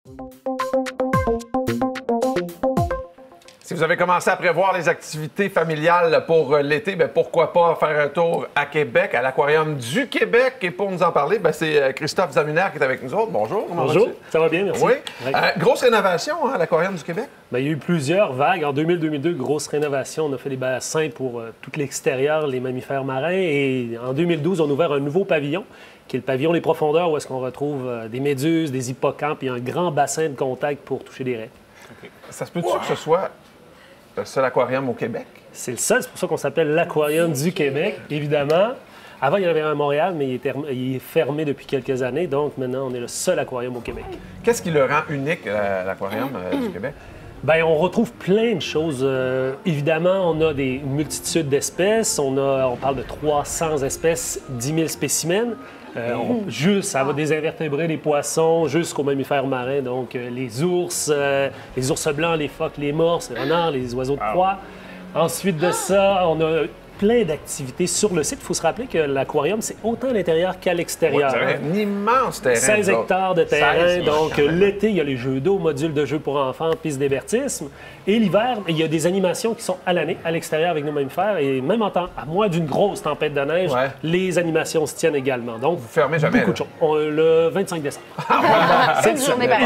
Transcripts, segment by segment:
Si vous avez commencé à prévoir les activités familiales pour l'été, bien, pourquoi pas faire un tour à Québec, à l'Aquarium du Québec. Et pour nous en parler, bien, c'est Christophe Zamuner qui est avec nous autres. Bonjour. Bonjour, ça va bien, merci. Oui. Grosse rénovation à l'Aquarium du Québec? Bien, il y a eu plusieurs vagues. En 2000-2002, grosse rénovation. On a fait des bassins pour tout l'extérieur, les mammifères marins. Et en 2012, on a ouvert un nouveau pavillon, qui est le pavillon des profondeurs, où est-ce qu'on retrouve des méduses, des hippocampes et un grand bassin de contact pour toucher des raies. Okay. Ça se peut-tu que ce soit le seul aquarium au Québec? C'est le seul, c'est pour ça qu'on s'appelle l'Aquarium du Québec, évidemment. Avant, il y en avait un à Montréal, mais il est fermé depuis quelques années. Donc, maintenant, on est le seul aquarium au Québec. Qu'est-ce qui le rend unique, l'Aquarium du Québec? Bien, on retrouve plein de choses. Évidemment, on a des multitudes d'espèces. On parle de 300 espèces, 10 000 spécimens. Ça va des invertébrés, des poissons, jusqu'aux mammifères marins. Donc, les ours blancs, les phoques, les morses, les renards, les oiseaux de proie. Ensuite de ça, on a plein d'activités sur le site. Il faut se rappeler que l'aquarium, c'est autant à l'intérieur qu'à l'extérieur. Ouais, un immense terrain. 16 hectares de terrain. Donc, l'été, il y a les jeux d'eau, modules de jeux pour enfants, pistes d'hébertisme. Et l'hiver, il y a des animations qui sont à l'année, à l'extérieur avec nos mammifères. Et même à moins d'une grosse tempête de neige, les animations se tiennent également. Donc, vous fermez jamais? Beaucoup de choses. Le 25 décembre. C'est une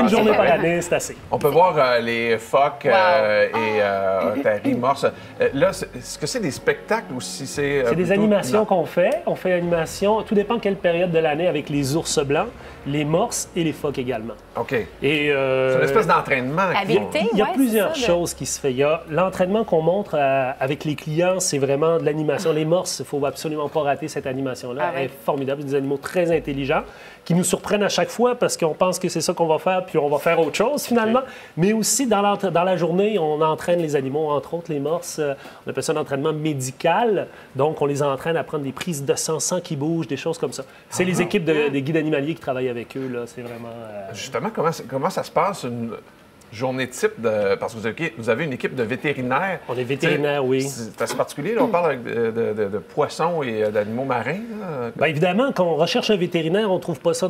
journée par année, c'est assez. On peut voir les phoques et otaries, morses. Là, est-ce que c'est des spectacles ou si c'est... C'est des animations qu'on fait. On fait l'animation, tout dépend de quelle période de l'année, avec les ours blancs, les morses et les phoques également. OK. Et c'est une espèce d'entraînement. Il y a plusieurs choses qui se font. Il y a l'entraînement qu'on montre avec les clients, c'est vraiment de l'animation. Les morses, il ne faut absolument pas rater cette animation-là. Elle est formidable. Des animaux très intelligents qui nous surprennent à chaque fois parce qu'on pense que c'est ça qu'on va faire, puis on va faire autre chose finalement. Okay. Mais aussi, dans la journée, on entraîne les animaux, entre autres les morses. On appelle ça un entraînement médical. Donc, on les entraîne à prendre des prises de sang qui bougent, des choses comme ça. C'est les équipes des guides animaliers qui travaillent avec eux. C'est vraiment... Justement, comment ça se passe une journée type de... Parce que vous avez une équipe de vétérinaires. On est vétérinaires, oui. C'est assez particulier. Là, on parle de poissons et d'animaux marins. Bien, évidemment, quand on recherche un vétérinaire, on ne trouve pas ça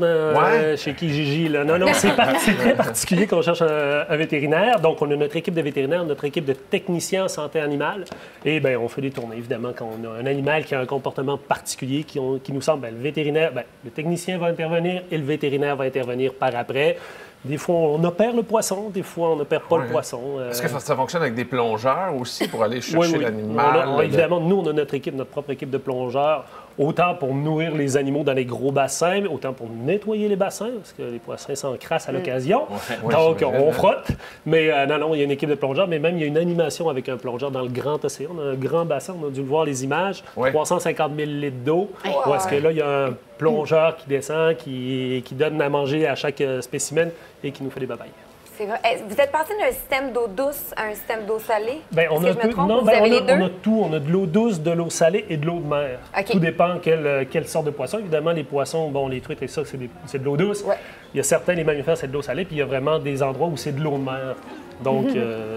chez Kijiji. Là. Non, c'est très particulier qu'on cherche un vétérinaire. Donc, on a notre équipe de vétérinaires, notre équipe de techniciens en santé animale. Et bien, on fait des tournées, évidemment, quand on a un animal qui a un comportement particulier qui nous semble, le vétérinaire, le technicien va intervenir et le vétérinaire va intervenir par après. Des fois, on opère le poisson, des fois, on n'opère pas le poisson. Est-ce que ça fonctionne avec des plongeurs aussi pour aller chercher l'animal? Évidemment, nous, on a notre propre équipe de plongeurs, autant pour nourrir les animaux dans les gros bassins, mais autant pour nettoyer les bassins, parce que les poissons s'encrassent à l'occasion. Donc, on frotte. Mais non, il y a une équipe de plongeurs, mais même, il y a une animation avec un plongeur dans le grand océan. On a un grand bassin, on a dû voir les images, 350 000 litres d'eau, où est-ce que là, il y a un plongeur qui descend, qui donne à manger à chaque spécimen et qui nous fait des babayes. C'est vrai. Vous êtes passé d'un système d'eau douce à un système d'eau salée? Bien, on a tout. On a de l'eau douce, de l'eau salée et de l'eau de mer. Okay. Tout dépend quelle sorte de poisson. Évidemment, les poissons, les truites et ça, c'est de l'eau douce. Ouais. Il y a certains, les mammifères, c'est de l'eau salée, puis il y a vraiment des endroits où c'est de l'eau de mer. Donc,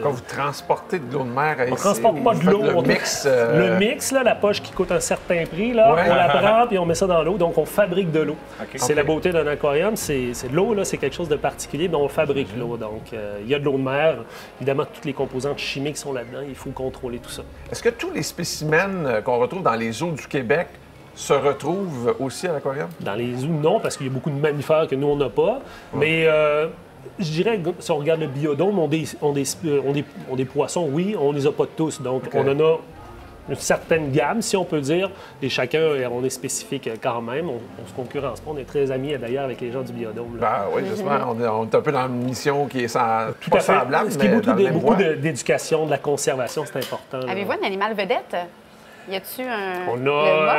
quand vous transportez de l'eau de mer, on ne transporte pas de l'eau. Le mix, là, la poche qui coûte un certain prix, là, on la prend et on met ça dans l'eau. Donc, on fabrique de l'eau. Okay. C'est la beauté d'un aquarium. C'est de l'eau, là, c'est quelque chose de particulier, mais on fabrique l'eau. Donc, il y a de l'eau de mer. Évidemment, toutes les composantes chimiques sont là-dedans. Il faut contrôler tout ça. Est-ce que tous les spécimens qu'on retrouve dans les eaux du Québec se retrouvent aussi à l'aquarium? Dans les zoos, non, parce qu'il y a beaucoup de mammifères que nous, on n'a pas. Mais... je dirais, si on regarde le biodôme, on des poissons, oui, on les a pas tous. Donc, on en a une certaine gamme, si on peut dire, et chacun, on est spécifique quand même. On se concurrence pas. On est très amis, d'ailleurs, avec les gens du biodôme. Oui, justement, on est un peu dans une mission qui est pas semblable, mais beaucoup d'éducation, de la conservation, c'est important. Avez-vous un animal vedette? Y a-tu un... On a...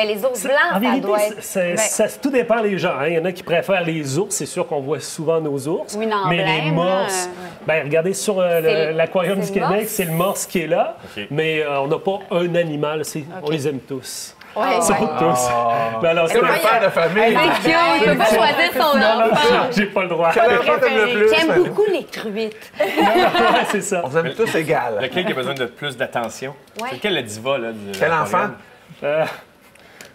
les ours blancs, ça doit être... Tout dépend des gens. Il y en a qui préfèrent les ours. C'est sûr qu'on voit souvent nos ours. Oui, non, mais les morses... regardez sur l'aquarium du Québec, c'est le morse qui est là. Okay. Mais on n'a pas un animal. On les aime tous. Tous. C'est le père de famille. Il ne peut pas choisir son enfant. J'ai pas le droit. J'aime beaucoup les truites. C'est ça. On aime tous égal. Lequel qui a besoin de plus d'attention? C'est lequel le diva? Là, quel enfant?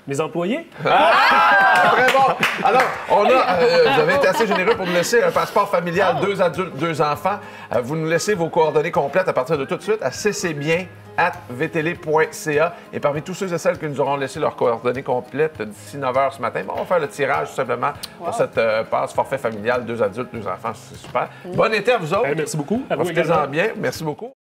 Mes employés? Très bon! Alors, vous avez été assez généreux pour nous laisser un passeport familial, 2 adultes, 2 enfants. Vous nous laissez vos coordonnées complètes à partir de tout de suite à cbien@vtl.ca. Et parmi tous ceux et celles qui nous auront laissé leurs coordonnées complètes d'ici 9 h ce matin, on va faire le tirage tout simplement pour cette passe forfait familial, 2 adultes, 2 enfants. C'est super. Bon été à vous autres. Merci beaucoup. Profitez-en bien. Merci beaucoup.